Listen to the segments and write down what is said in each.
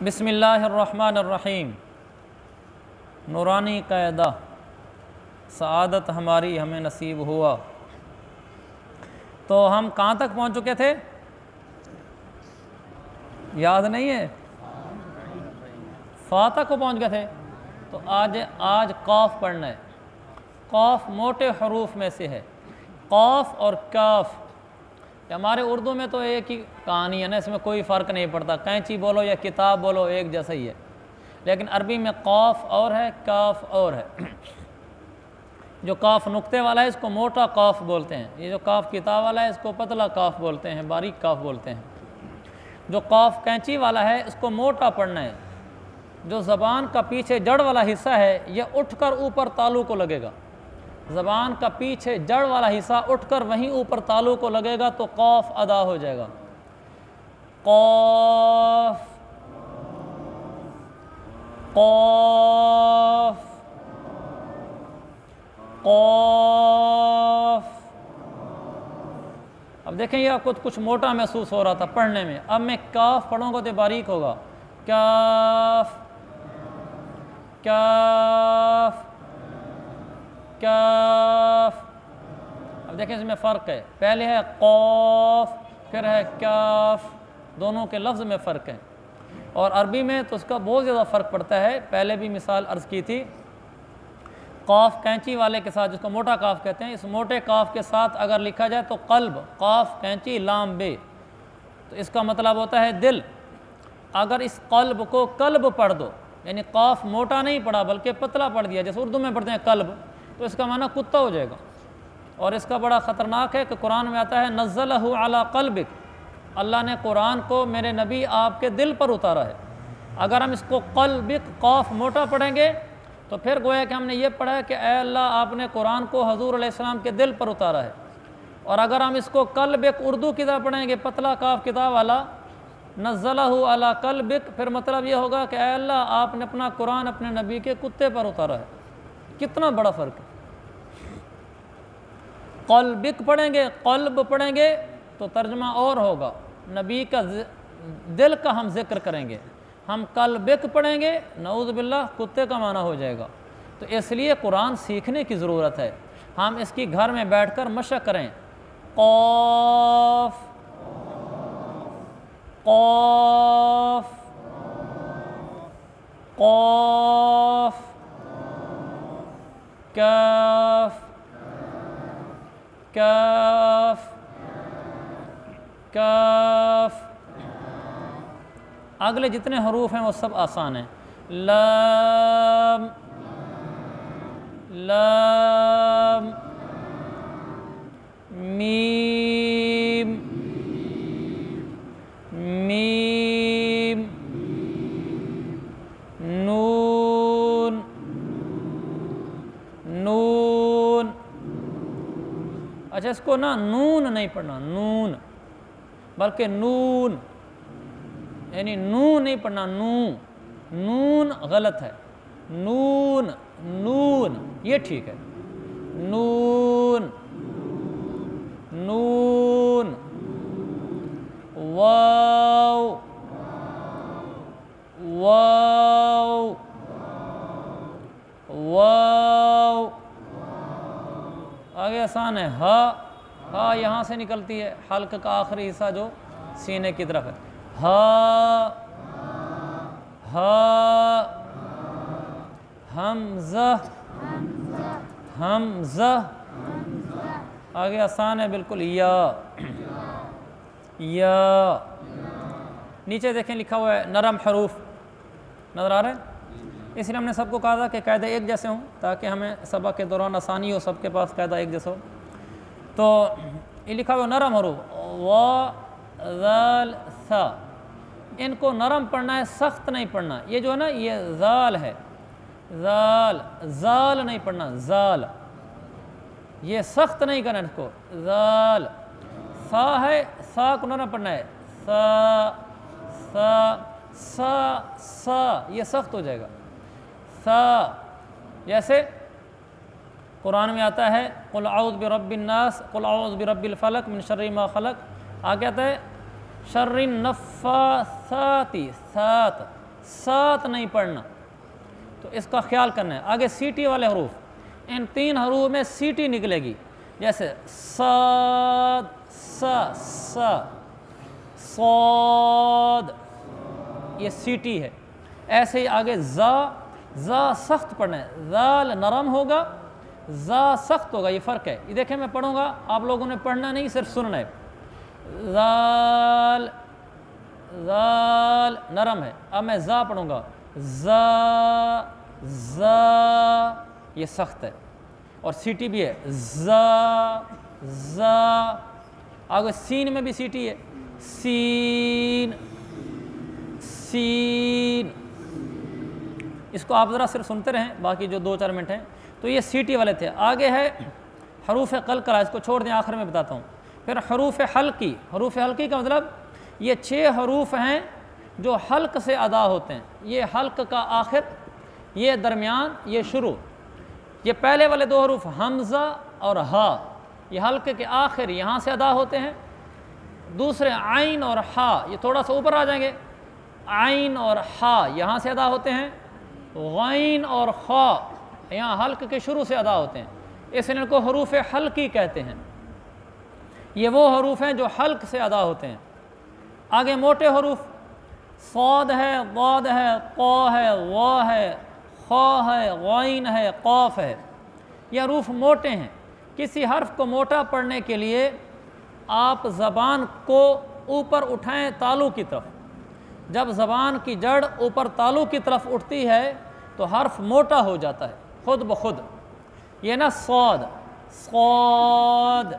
بسم اللہ الرحمن الرحیم۔ نورانی قاعدہ، سعادت ہماری ہمیں نصیب ہوا۔ تو ہم کہاں تک پہنچ چکے تھے؟ یاد نہیں ہے؟ فا تک کو پہنچ گئے تھے۔ تو آج قاف پڑھنا ہے۔ قاف موٹے حروف میں سے ہے۔ قاف اور کاف ہمارے اردو میں تو ایک ہی کہانی ہے نا، اس میں کوئی فرق نہیں پڑتا، کینچی بولو یا کتاب بولو ایک جیسا ہی ہے، لیکن عربی میں قاف اور ہے، کاف اور ہے۔ جو کاف نقطے والا ہے اس کو موٹا قاف بولتے ہیں، یہ جو کاف کتاب والا ہے اس کو پتلا کاف بولتے ہیں، باریک کاف بولتے ہیں۔ جو قاف کینچی والا ہے اس کو موٹا پڑھنا ہے۔ جو زبان کا پیچھے جڑ والا حصہ ہے یہ اٹھ کر اوپر تالو کو لگے گا۔ زبان کا پیچھے جڑ والا حصہ اٹھ کر وہیں اوپر تالو کو لگے گا تو قاف ادا ہو جائے گا۔ قاف قاف قاف۔ اب دیکھیں یہ آپ کو کچھ موٹا محسوس ہو رہا تھا پڑھنے میں، اب میں کاف پڑھوں گا تو باریک ہوگا۔ کاف کاف کاف۔ اب دیکھیں اس میں فرق ہے، پہلے ہے قاف پھر ہے کاف، دونوں کے لفظ میں فرق ہے۔ اور عربی میں تو اس کا بہت زیادہ فرق پڑتا ہے۔ پہلے بھی مثال عرض کی تھی، قاف کینچی والے کے ساتھ جس کو موٹا قاف کہتے ہیں، اس موٹے قاف کے ساتھ اگر لکھا جائے تو قلب، قاف کینچی لام بے، تو اس کا مطلب ہوتا ہے دل۔ اگر اس قلب کو قلب پڑھ دو، یعنی قاف موٹا نہیں پڑھا بلکہ پتلا پڑھ دیا، جیسے اردو میں پڑھتے ہیں قلب، تو اس کا معنی کتا ہو جائے گا۔ اور اس کا بڑا خطرناک ہے کہ قرآن میں آتا ہے نزلہ علی قلبک، اللہ نے قرآن کو میرے نبی آپ کے دل پر اتارا ہے۔ اگر ہم اس کو قلبک قاف موٹا پڑھیں گے تو پھر گویا کہ ہم نے یہ پڑھا ہے کہ اے اللہ آپ نے قرآن کو حضور علیہ السلام کے دل پر اتارا ہے۔ اور اگر ہم اس کو قلبک اردو کی طرح پڑھیں گے پتلا کاف کتاب والا، نزلہ علی قلبک، پھر مطلب یہ ہوگا کہ اے اللہ آپ نے اپنا قرآن اپنے نبی کے کتے پر اتارا ہے۔ کتنا بڑا فرق ہے۔ قلبک پڑھیں گے، قلب پڑھیں گے تو ترجمہ اور ہوگا، نبی کا دل کا ہم ذکر کریں گے۔ ہم قلبک پڑھیں گے، نعوذ باللہ کتے کا معنی ہو جائے گا۔ تو اس لیے قرآن سیکھنے کی ضرورت ہے، ہم اس کی گھر میں بیٹھ کر مشق کریں۔ قاف قاف قاف کاف کاف کاف۔ اگلے جتنے حروف ہیں وہ سب آسان ہیں۔ لام لام میم میم نون نون۔ اچھا اس کو نا نون نہیں پڑھنا، نون، بلکہ نون، یعنی نون نہیں پڑھنا، نون، نون غلط ہے، نون نون یہ ٹھیک ہے۔ نون نون واو واو واو۔ آگے آسان ہے، ہا، ہا یہاں سے نکلتی ہے، حلق کا آخری حصہ جو سینے کی طرف ہے، ہا ہا۔ حمزہ حمزہ۔ آگے آسان ہے بالکل، یا یا۔ نیچے دیکھیں لکھا ہوا ہے نرم حروف، نظر آ رہے ہیں؟ اس لیے ہم نے سب کو کہا تھا کہ قاعدہ ایک جیسے ہوں تاکہ ہمیں سبق کے دوران آسانی ہو، سب کے پاس قاعدہ ایک جیسا ہو۔ تو یہ لکھا ہوا نرم حروف، وا ذال ثا، ان کو نرم پڑھنا ہے، سخت نہیں پڑھنا۔ یہ جو ہے نا یہ ذال ہے، ذال، ذال نہیں پڑھنا، ذال، یہ سخت نہیں کرنا اس کو، ذال۔ سا ہے، سا کو نرم پڑھنا ہے، سا سا سا سا، یہ سخت ہو جائے گا، سا۔ جیسے قرآن میں آتا ہے قل اعوذ برب الناس، قل اعوذ برب الفلق من شر ما خلق، آگے آتا ہے شر النفاثات، سات ساتھ نہیں پڑھنا، تو اس کا خیال کرنا ہے۔ آگے سیٹی والے حروف، ان 3 حروف میں سیٹی نکلے گی، جیسے صاد سا سا صاد، یہ سیٹی ہے۔ ایسے ہی آگے زا سخت پڑھنا ہے، زال نرم ہوگا، زا سخت ہوگا، یہ فرق ہے۔ یہ دیکھیں میں پڑھوں گا، آپ لوگوں نے پڑھنا نہیں صرف سننا ہے۔ زال نرم ہے، اب میں زا پڑھوں گا، زا یہ سخت ہے، اور سیٹی بھی ہے، زا آگے سین میں بھی سیٹی ہے، سین اس کو آپ ذرا صرف سنتے رہیں، باقی جو 2-4 منٹ ہیں تو یہ سیٹی والے تھے۔ آگے ہے حروف قلقلہ، اس کو چھوڑ دیں، آخر میں بتاتا ہوں۔ پھر حروف حلقی، حروف حلقی کا مطلب یہ 6 حروف ہیں جو حلق سے ادا ہوتے ہیں، یہ حلق کا آخر، یہ درمیان، یہ شروع۔ یہ پہلے والے 2 حروف حمزہ اور ہا، یہ حلق کے آخر یہاں سے ادا ہوتے ہیں۔ دوسرے عین اور ہا، یہ تھوڑا سا اوپر آ جائیں گے، عین اور ہا یہاں سے ادا ہوتے ہیں۔ غین اور خا یہاں حلق کے شروع سے ادا ہوتے ہیں، اس لیے ان کو حروف حلقی کہتے ہیں۔ یہ وہ حروف ہیں جو حلق سے ادا ہوتے ہیں۔ آگے موٹے حروف، صاد ہے، ضاد ہے، قا ہے، وا ہے، خا ہے، غین ہے، قاف ہے، یہ حروف موٹے ہیں۔ کسی حرف کو موٹا پڑھنے کے لیے آپ زبان کو اوپر اٹھائیں تالو کی طرف، جب زبان کی جڑ اوپر تالو کی طرف اٹھتی ہے تو حرف موٹا ہو جاتا ہے خود بخود۔ یہ نا صاد، ضاد،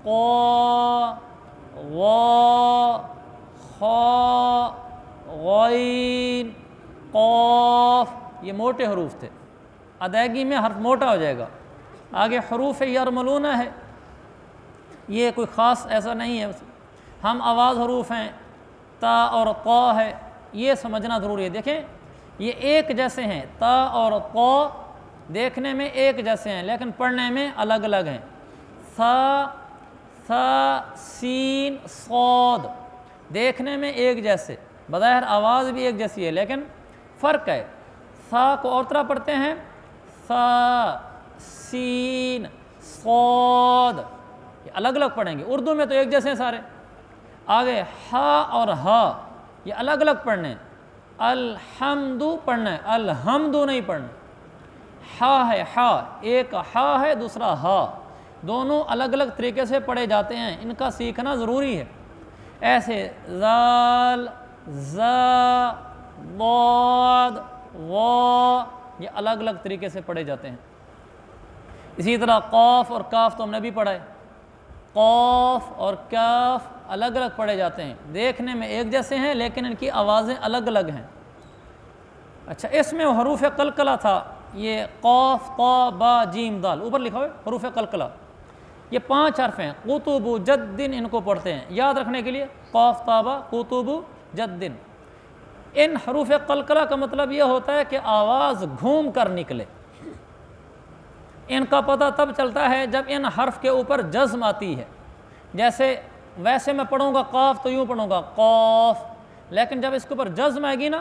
قا، وا، خا، غین، قاف، یہ موٹے حروف تھے، ادائیگی میں حرف موٹا ہو جائے گا۔ آگے حروف یرملونہ ہے، یہ کوئی خاص ایسا نہیں ہے، ہم آواز حروف ہیں، تا اور قا ہے، یہ سمجھنا ضروری ہے۔ دیکھیں یہ ایک جیسے ہیں، تا اور قا دیکھنے میں ایک جیسے ہیں لیکن پڑھنے میں الگ الگ ہیں۔ ثا، سین، صاد دیکھنے میں ایک جیسے، بظاہر آواز بھی ایک جیسی ہے لیکن فرق ہے۔ ثا کو اور طرح پڑھتے ہیں، ثا، سین، صاد، یہ الگ الگ پڑھیں گے۔ اردو میں تو ایک جیسے ہیں سارے۔ آگے ہا اور ہا یہ الگ الگ پڑھنے ہیں، الحمد پڑھنا ہے، الحمد نہیں پڑھنا۔ ہا ہے، ہا ایک ہا ہے، دوسرا ہا، دونوں الگ الگ طریقے سے پڑھے جاتے ہیں، ان کا سیکھنا ضروری ہے۔ ایسے زال، زا، ضاد، وا یہ الگ الگ طریقے سے پڑھے جاتے ہیں۔ اسی طرح قاف اور کاف تو ہم نے بھی پڑھا ہے، قاف اور کاف الگ الگ پڑھے جاتے ہیں، دیکھنے میں ایک جیسے ہیں لیکن ان کی آوازیں الگ الگ ہیں۔ اچھا اس میں حروف قلقلہ تھا، یہ قاف، طا، با، جیم، دال، اوپر لکھا ہوئے حروف قلقلہ، یہ 5 حرف ہیں۔ قطب جدن ان کو پڑھتے ہیں، یاد رکھنے کے لیے قاف، طا، با، قطب جدن۔ ان حروف قلقلہ کا مطلب یہ ہوتا ہے کہ آواز گھوم کر نکلے۔ ان کا پتہ تب چلتا ہے جب ان حرف کے اوپر جزم آتی ہے، جیسے ویسے میں پڑھوں گا قاف تو یوں پڑھوں گا قاف، لیکن جب اس کے اوپر جزم آئے گی نا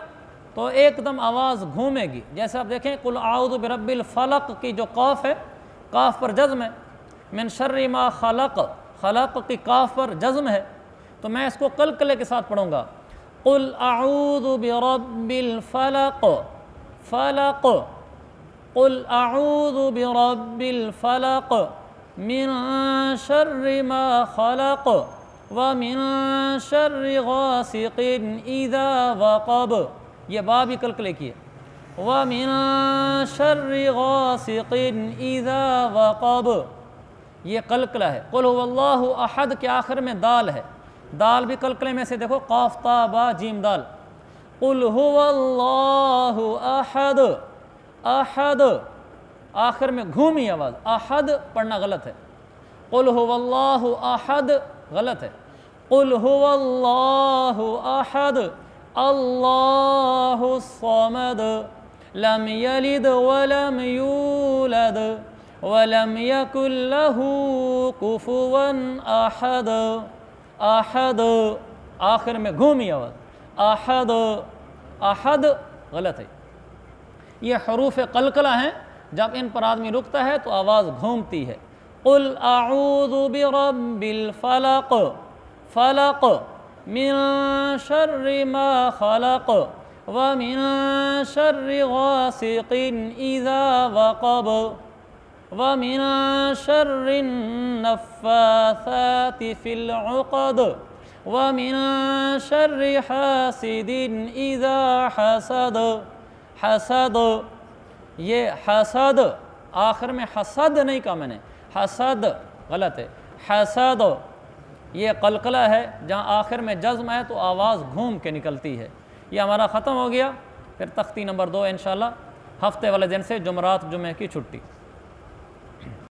تو ایک دم آواز گھومے گی۔ جیسے آپ دیکھیں قل اعوذ برب الفلق کی جو قاف ہے، قاف پر جزم ہے، من شر ما خلق، خلق کی قاف پر جزم ہے، تو میں اس کو قلقلے کے ساتھ پڑھوں گا، قل اعوذ برب الفلق، فلق، قل اعوذ برب الفلق من شر ما خلق ومن شر غاسق اذا وقب، یہ با بھی قلقلے کی ہے، ومن شر غاسق اذا وقب، یہ قلقلہ ہے۔ قل هو اللہ احد کے آخر میں دال ہے، دال بھی قلقلے میں سے، دیکھو قاف، تا، با، جیم، دال۔ قل هو اللہ احد، احد آخر میں گھومی آواز، احد پڑھنا غلط ہے، قل هو اللہ احد غلط ہے، قل هو اللہ احد اللہ الصمد لم یلد ولم یولد ولم یکن له کفوا احد، احد آخر میں گھومی آواز۔ احد، احد غلط ہے، یہ حروف قلقلہ ہیں، جب ان پر آدمی رکتا ہے تو آواز گھومتی ہے۔ قل اعوذ برب الفلق، فلق من شر ما خلق ومن شر غاسق اذا وقب ومن شر النفاثات في العقد ومن شر حاسد اذا حسد۔ حسد، یہ حسد آخر میں حسد نہیں کہا میں نے، حسد غلط ہے، حسد یہ قلقلہ ہے، جہاں آخر میں جزم ہے تو آواز گھوم کے نکلتی ہے۔ یہ ہمارا ختم ہو گیا، پھر تختی نمبر 2 انشاءاللہ ہفتے والے دن سے، جمعرات جمعہ کی چھٹی۔